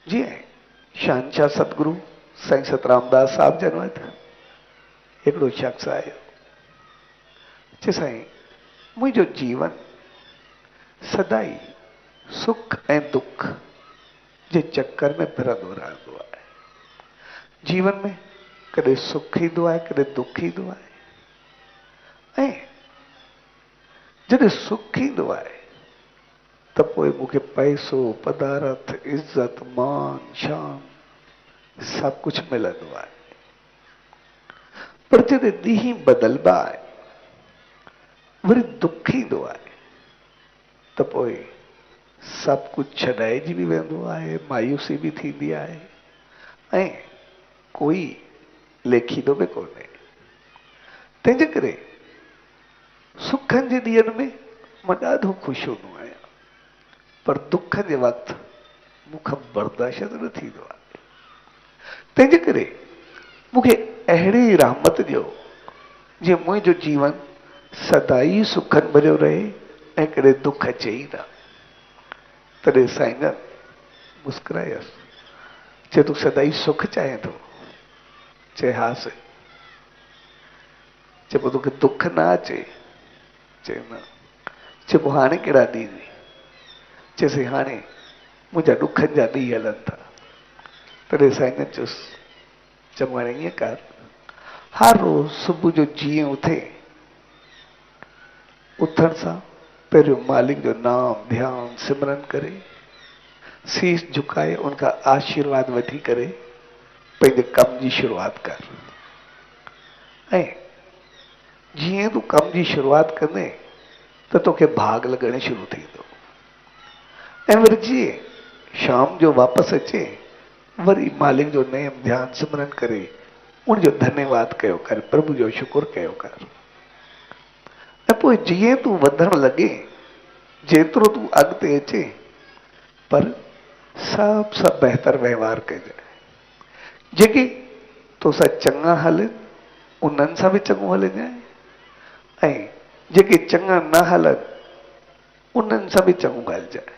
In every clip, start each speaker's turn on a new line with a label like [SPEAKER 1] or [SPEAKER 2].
[SPEAKER 1] जी शहनशाह सतगुरु साईं सतरामदास साहब जन वटि हिकिड़ो शख़्स आयो, चए साईं मुंहिंजो जीवन सदाई सुख ऐं दुख जे चक्कर में फिरंदो रहंदो आहे। जीवन में कॾहिं सुख ईंदो आहे, कॾहिं दुख ईंदो आहे। ऐं जॾहिं सुख ईंदो आहे त पोइ मूंखे पैसो, पदारथ, इज़त, मान, शान सभु कुझु मिलंदो आहे। पर जॾहिं ॾींहं बदिलबा आहे, वरी दुख ईंदो आहे त पोइ सभु कुझु छॾाइजी बि वेंदो आहे, मायूसी बि थींदी आहे ऐं कोई लेखीदो बि कोन्हे। तंहिंजे करे सुखनि जे ॾींहंनि में मां ॾाढो ख़ुशि हूंदो आहियां, पर दुख जे वक़्तु मूंखां बर्दाश्त न थींदो आहे। तंहिंजे करे मूंखे अहिड़ी रहमत ॾियो जीअं मुंहिंजो जीवन सदाई सुखनि भरियो रहे ऐं कॾहिं दुख अचे ई न। तॾहिं साईं जन मुस्कुरायसि, चए तूं सदाई सुख चाहे थो? चए हा साईं। चए पोइ तोखे दुख न अचे? चए न। चए पोइ हाणे कहिड़ा ॾींहं? चए साईं हाणे मुंहिंजा ॾुखनि जा ॾींहं हलनि था। तॾहिं साईं जन चयुसि, चङो हाणे ईअं कर, हर रोज़ सुबुह जो जीअं उथे, उथण सां पहिरियों मालिक जो नाम ध्यान सिमरन करे, शीश झुकाए उनखां आशीर्वाद वठी करे पंहिंजे कम जी शुरूआत कर। ऐं जीअं तूं कम जी शुरूआत कंदे त तोखे भाग लॻण शुरू थींदो। ऐं वरी जीअं शाम जो वापसि अचे, वरी मालिक जो नेम ध्यान सिमरन करे उनजो धन्यवाद कयो कर, प्रभु जो शुक्र कयो कर। ऐं पोइ जीअं तूं वधण लॻे, जेतिरो तूं अॻिते अचे, पर सब बहितर व्यवहार कजांइ। जेके तोसां चङा हलनि उन्हनि सां बि चङो हलजांइ, ऐं जेके चङा न हलनि उन्हनि सां बि चङो ॻाल्हाइजांइ।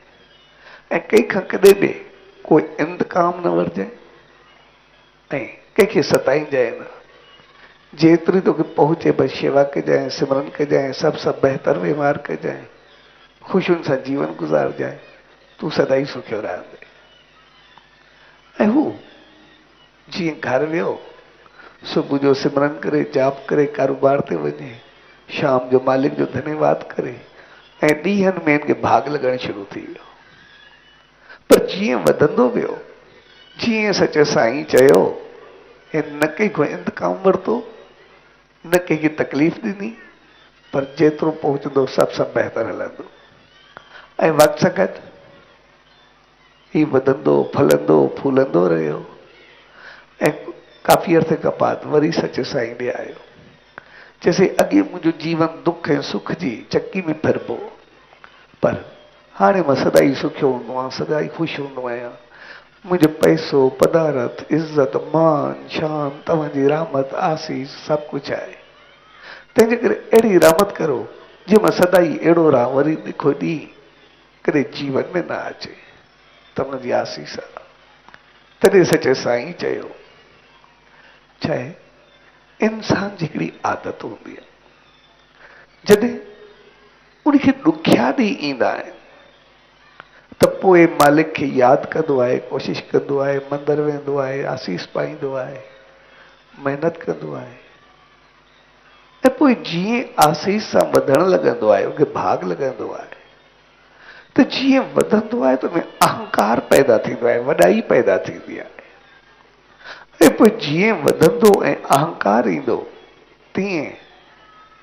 [SPEAKER 1] ऐं कंहिंखां कॾहिं बि कोई इंतकाम न वठिजांइ ऐं कंहिंखे सताइजांइ न। जेतिरी तोखे पहुचे बसि शेवा कजांइ, सिमरन कजांइ, सब बहितर व्यवहार कजांइ, ख़ुशियुनि सां जीवन गुज़ारजांइ, तूं सदाई सुखियो रहंदे। ऐं हू जीअं घर वियो, सुबुह जो सिमरन करे, जाप करे, कारोबार ते वञे, शाम जो मालिक जो धन्यवाद करे ऐं ॾींहंनि में हिनखे भाग लॻणु शुरू थी वियो। पर जीअं वधंदो वियो, जीअं सच साईं चयो, हिन न कंहिंखो इंतकाम वरितो, न कंहिंखे तकलीफ़ ॾिनी, पर जेतिरो पहुचंदो सब बहितर हलंदो। ऐं वक़्त सां गॾु ही वधंदो, फलंदो, फूलंदो रहियो। ऐं काफ़ी अर्से खां बाद वरी सच साईं ॾे आयो, चइसि अॻे मुंहिंजो जीवन दुख ऐं सुख जी चकी में फिरबो, पर हाणे मां सदाई सुखियो हूंदो आहियां, सदाई ख़ुशि हूंदो आहियां। मुंहिंजो पैसो, पदारथ, इज़त, मान, शान, तव्हांजी रहमत, आसीस सभु कुझु आहे। तंहिंजे करे अहिड़ी रहमत करो जीअं मां सदाई अहिड़ो रहां, वरी ॾिखो ॾींहुं कॾहिं जीवन में न अचे। तव्हांजी आसीस आहे। तॾहिं सचे साईं चयो, छाहे इंसान जी हिकिड़ी आदत हूंदी आहे, जॾहिं उनखे ॾुखिया ॾींहं ईंदा आहिनि त पोइ मालिक खे यादि कंदो आहे, कोशिशि कंदो आहे, मंदरु वेंदो आहे, आसीस पाईंदो आहे, महिनत कंदो आहे। ऐं पोइ जीअं आसीस सां वधणु लॻंदो आहे, उनखे भाग लॻंदो आहे, त जीअं वधंदो आहे त उनमें अहंकार पैदा थींदो आहे, वॾाई पैदा थींदी आहे। ऐं पोइ जीअं वधंदो ऐं अहंकार ईंदो, तीअं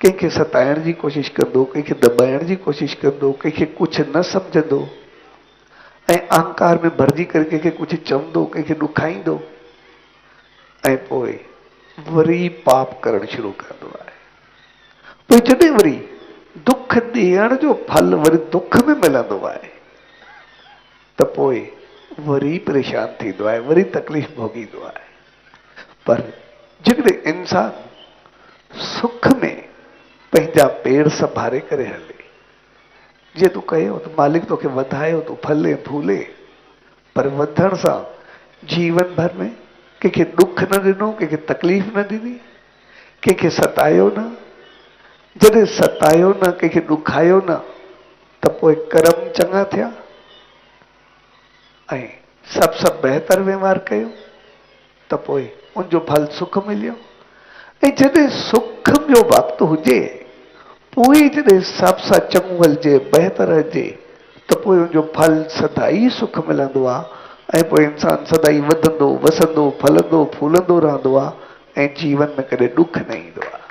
[SPEAKER 1] कंहिंखे सताइण जी कोशिशि कंदो, कंहिंखे दॿाइण जी कोशिशि कंदो, कंहिंखे कुझु न सम्झंदो ऐं अहंकार में भरिजी करे कंहिंखे कुझु चवंदो, कंहिंखे ॾुखाईंदो ऐं पोइ वरी पाप करणु शुरू कंदो आहे। पोइ जॾहिं वरी दुख ॾियण जो फल वरी दुख में मिलंदो आहे त पोइ वरी परेशान थींदो आहे, वरी तकलीफ़ भोगींदो आहे। पर जेकॾहिं इंसान सुख में पंहिंजा पेर संभारे करे हले, जीअं तूं कयो त मालिक तोखे वधायो, तूं फले फूले, पर वधण सां जीवन भर में कंहिंखे दुख न ॾिनो, कंहिंखे तकलीफ़ न ॾिनी, कंहिंखे सतायो न। जॾहिं सतायो न, कंहिंखे ॾुखायो न, त पोइ कर्म चङा थिया ऐं सभु बहितर व्यवहार कयो त पोइ उनजो फल सुख मिलियो। ऐं जॾहिं सुख जो वक़्तु हुजे, पोइ जॾहिं हिसाब सां चङो हलिजे, बहितर हुजे, त पोइ उनजो फल सदाई सुख मिलंदो आहे। ऐं पोइ इंसान सदाई वधंदो, वसंदो, फलंदो, फूलंदो रहंदो आहे ऐं जीवन में कॾहिं दुख न ईंदो आहे।